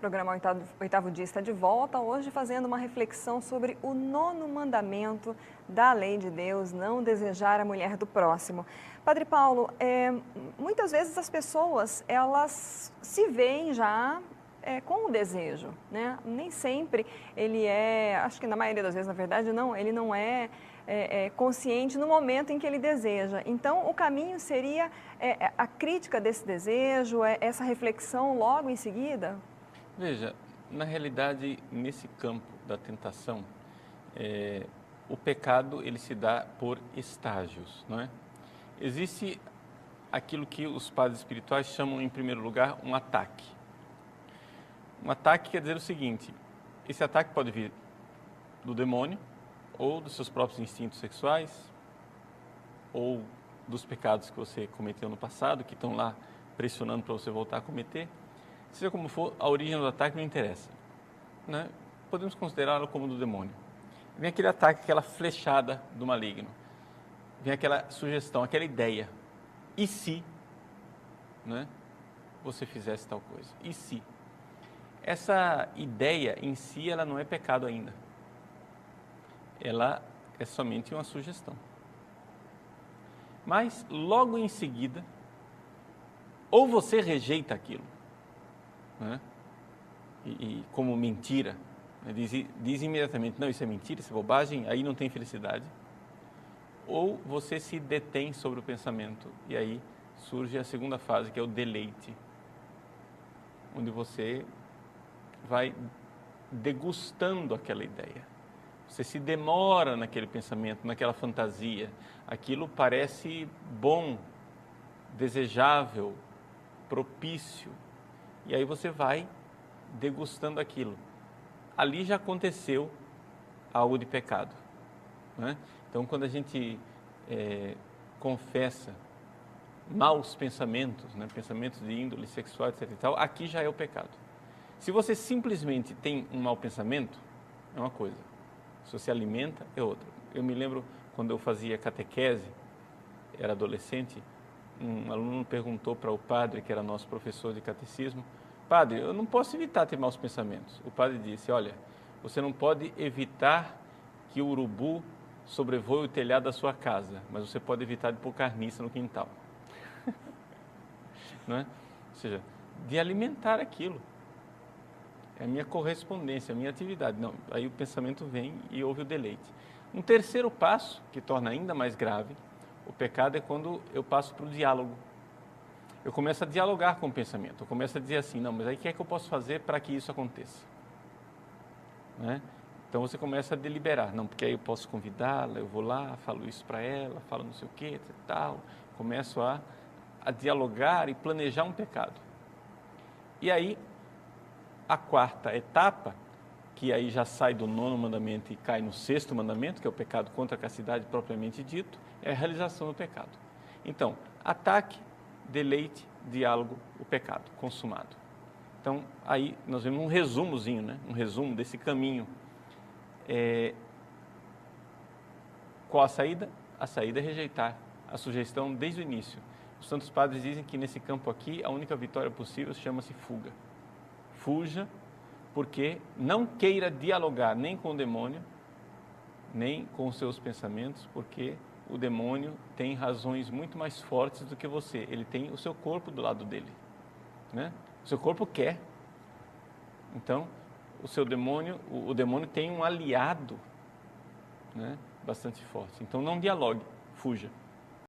programa Oitavo Dia está de volta, hoje fazendo uma reflexão sobre o 9º mandamento da lei de Deus, não desejar a mulher do próximo. Padre Paulo, muitas vezes as pessoas, elas se veem já com o desejo, né? Nem sempre ele acho que na maioria das vezes, na verdade, não, ele não é consciente no momento em que ele deseja. Então, o caminho seria a crítica desse desejo, essa reflexão logo em seguida? Veja, na realidade, nesse campo da tentação, o pecado ele se dá por estágios, não é? Existe aquilo que os padres espirituais chamam, em primeiro lugar, um ataque. Um ataque quer dizer o seguinte: esse ataque pode vir do demônio, ou dos seus próprios instintos sexuais, ou dos pecados que você cometeu no passado, que estão lá pressionando para você voltar a cometer. Seja como for, a origem do ataque não interessa, né? Podemos considerá-lo como do demônio. Vem aquele ataque, aquela flechada do maligno. Vem aquela sugestão, aquela ideia. E se, né, você fizesse tal coisa? E se? Essa ideia em si, ela não é pecado ainda. Ela é somente uma sugestão. Mas, logo em seguida, ou você rejeita aquilo, né? E como mentira, né? Diz imediatamente, não, isso é mentira, isso é bobagem, aí não tem felicidade. Ou você se detém sobre o pensamento, e aí surge a segunda fase, que é o deleite, onde você vai degustando aquela ideia. Você se demora naquele pensamento, naquela fantasia. Aquilo parece bom, desejável, propício. E aí você vai degustando aquilo. Ali já aconteceu algo de pecado, né? Então, quando a gente confessa maus pensamentos, né, pensamentos de índole sexual, etc. e tal, aqui já é o pecado. Se você simplesmente tem um mau pensamento, é uma coisa. Se você alimenta, é outra. Eu me lembro, quando eu fazia catequese, era adolescente, um aluno perguntou para o padre, que era nosso professor de catecismo: padre, eu não posso evitar ter maus pensamentos. O padre disse: olha, você não pode evitar que o urubu sobrevoe o telhado da sua casa, mas você pode evitar de pôr carniça no quintal. Não é? Ou seja, de alimentar aquilo. É a minha correspondência, a minha atividade. Não, aí o pensamento vem e houve o deleite. Um terceiro passo, que torna ainda mais grave o pecado, é quando eu passo para o diálogo. Eu começo a dialogar com o pensamento. Eu começo a dizer assim: não, mas aí o que é que eu posso fazer para que isso aconteça? Né? Então você começa a deliberar. Não, porque aí eu posso convidá-la, eu vou lá, falo isso para ela, falo não sei o que, tal. Começo a dialogar e planejar um pecado. E aí, a quarta etapa, que aí já sai do 9º mandamento e cai no 6º mandamento, que é o pecado contra a castidade propriamente dito, é a realização do pecado. Então, ataque, deleite, diálogo, o pecado consumado. Então, aí nós vemos um resumozinho, né? Um resumo desse caminho. Qual a saída? A saída é rejeitar a sugestão desde o início. Os santos padres dizem que nesse campo aqui, a única vitória possível chama-se fuga. Fuja, porque não queira dialogar nem com o demônio, nem com os seus pensamentos, porque o demônio tem razões muito mais fortes do que você. Ele tem o seu corpo do lado dele, né? O seu corpo quer. Então, o demônio tem um aliado, né, bastante forte. Então, não dialogue, fuja.